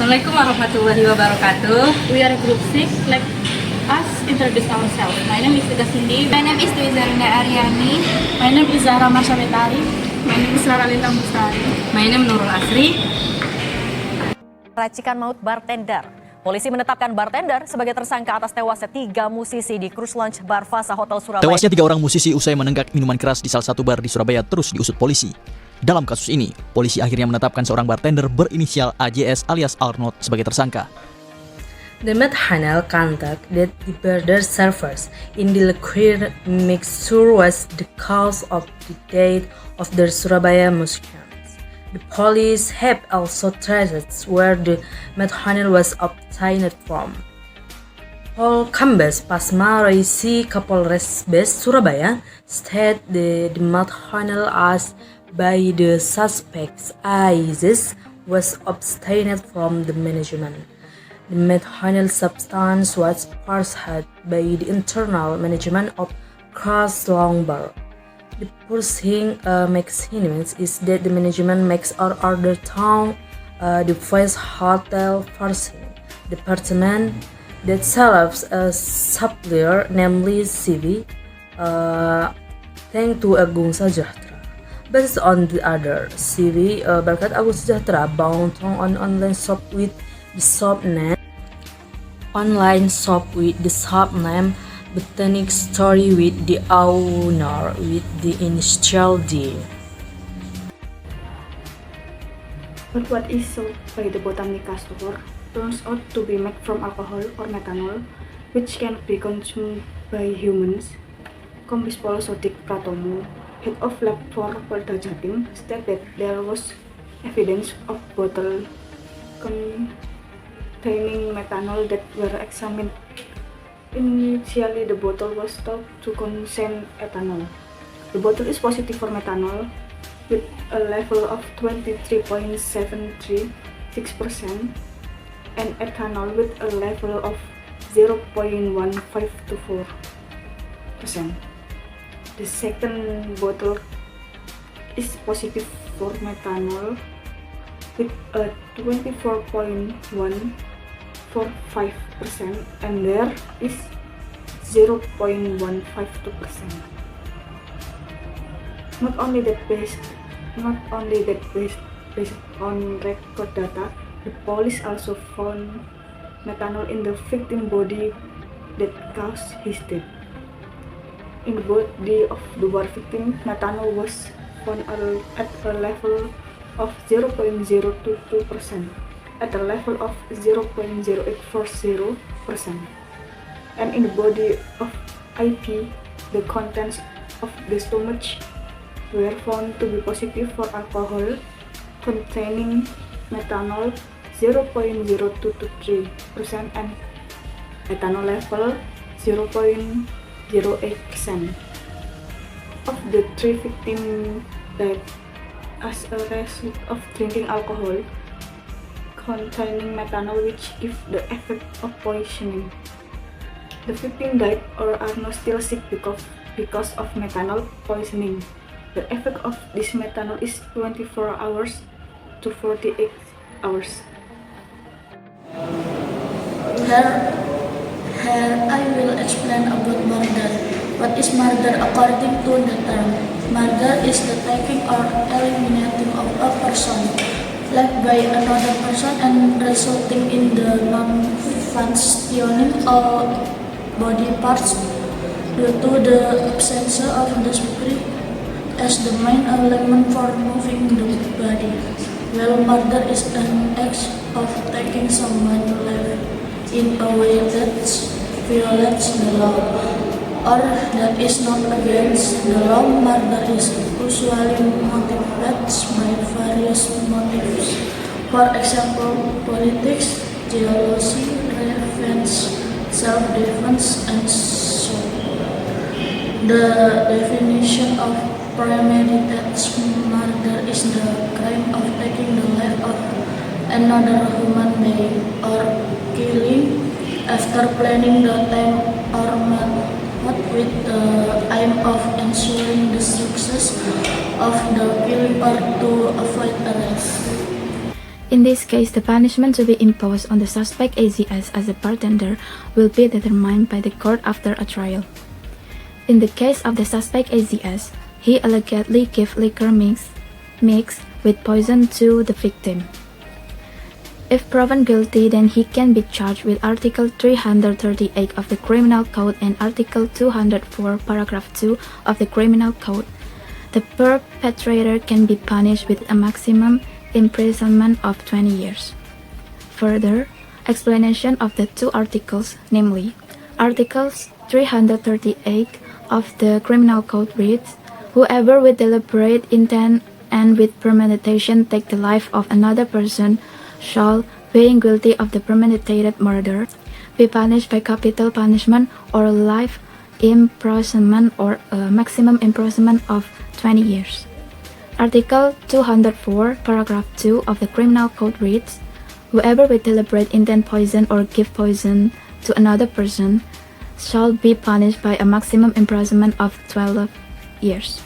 Assalamualaikum warahmatullahi wabarakatuh. We are group 6. Let us introduce ourselves. My name is Ida Cindy. My name is Dwi Zarinda Aryani. My name is Zahra Masyamitari. My name is Rara Lintang Mustari. My name Nurul Asri. Racikan maut bartender. Polisi menetapkan bartender sebagai tersangka atas tewasnya 3 musisi di cruise launch Bar Fasa Hotel Surabaya. Tewasnya 3 orang musisi usai menenggak minuman keras di salah satu bar di Surabaya terus diusut polisi. Dalam kasus ini, polisi akhirnya menetapkan seorang bartender berinisial AJS alias Arnold sebagai tersangka. The Met Hanel conduct that the burger servers in the liquor mixture was the cause of the death of the Surabaya musicians. The police have also traced where the Met Hanel was obtained from. Paul Kambas Pasma Raisi Kapolres Surabaya stated the Met Hanel as by the suspects ISIS was obtained from the management. The methanol substance was purchased by the internal management of Cross Long Bar. The pursuing mechanism is that the management makes or order town the first hotel pursuing department that serves a supplier, namely CV, thanks to Agung Sejahtera. Based on the other, CV Berkat Agung Sejahtera bound on online shop with the shop name Botanic Story with the owner with the initial D. But what is sold by the Botanica store turns out to be made from alcohol or methanol, which can be consumed by humans. Kombes Pol Sodik Pratomo, head of lab for Polda Jatim, stated that there was evidence of bottle containing methanol that were examined. Initially, the bottle was thought to contain ethanol. The bottle is positive for methanol with a level of 23.736% and ethanol with a level of 0.1524%. The second bottle is positive for methanol with a 24.145% and there is 0.152%. Not only that, based on record data, the police also found methanol in the victim body that caused his death. In the body of the bar victim, methanol was found at a level of 0.022%, at a level of 0.0840%, and in the body of IP, the contents of the stomach were found to be positive for alcohol containing methanol 0.0223% and ethanol level 0.08%. Of the 3 victims died as a result of drinking alcohol containing methanol, which gives the effect of poisoning. The victims died or are not still sick because of methanol poisoning. The effect of this methanol is 24 hours to 48 hours. Here I will explain about murder. What is murder according to the term? Murder is the taking or eliminating of a person left by another person and resulting in the non-functioning of body parts due to the absence of the spirit as the main element for moving the body. Well, murder is an act of taking someone's life in a way that violates the law or that is not against the law. Murder is usually motivated by various motives. For example, politics, jealousy, revenge, self-defense, and so on. The definition of premeditated murder is the crime of taking the life of another human being or killing after planning the time or method with the aim of ensuring the success of the killing or to avoid arrest. In this case, the punishment to be imposed on the suspect AZS as a bartender will be determined by the court after a trial. In the case of the suspect AZS, he allegedly gave liquor mixed with poison to the victim. If proven guilty, then he can be charged with Article 338 of the Criminal Code and Article 204, Paragraph 2 of the Criminal Code. The perpetrator can be punished with a maximum imprisonment of 20 years. Further, explanation of the two articles, namely, Articles 338 of the Criminal Code reads, "Whoever with deliberate intent and with premeditation take the life of another person shall, being guilty of the premeditated murder, be punished by capital punishment or life imprisonment or a maximum imprisonment of 20 years. Article 204, Paragraph 2 of the Criminal Code reads, "Whoever with deliberate intent poison or give poison to another person shall be punished by a maximum imprisonment of 12 years.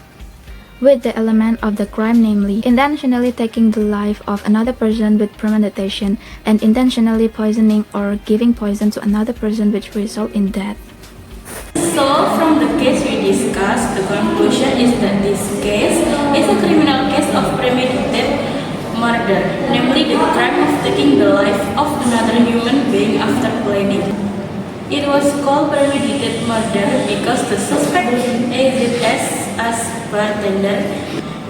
With the element of the crime, namely, intentionally taking the life of another person with premeditation and intentionally poisoning or giving poison to another person which result in death." So, from the case we discussed, the conclusion is that this case is a criminal case of premeditated murder, namely the crime of taking the life of another human being after planning. It was called premeditated murder because the suspect AZS as bartender.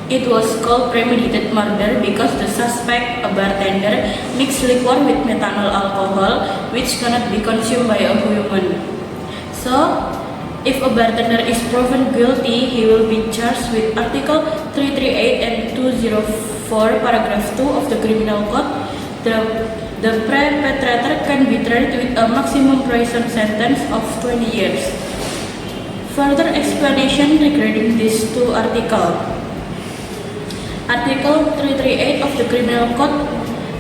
It was called premeditated murder because the suspect, a bartender, mixed liquor with methanol alcohol, which cannot be consumed by a human. So, if a bartender is proven guilty, he will be charged with Article 338 and 204, Paragraph 2 of the Criminal Code. The perpetrator can be tried with a maximum prison sentence of 20 years. Further explanation regarding these two articles. Article 338 of the Criminal Code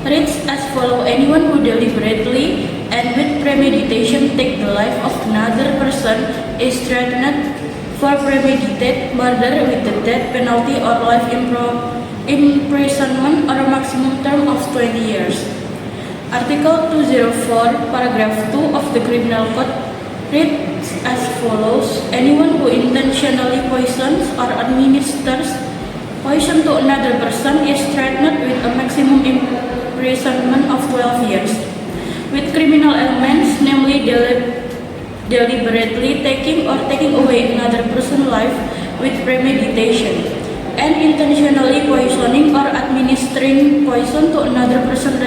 reads as follows: anyone who deliberately and with premeditation take the life of another person is threatened for premeditated murder with the death penalty or life imprisonment or a maximum term of 20 years. Article 204, Paragraph 2 of the Criminal Code reads as follows: anyone who intentionally poisons or administers poison to another person is threatened with a maximum imprisonment of 12 years. With criminal elements, namely deliberately taking or taking away another person's life with premeditation, and intentionally poisoning or administering poison to another person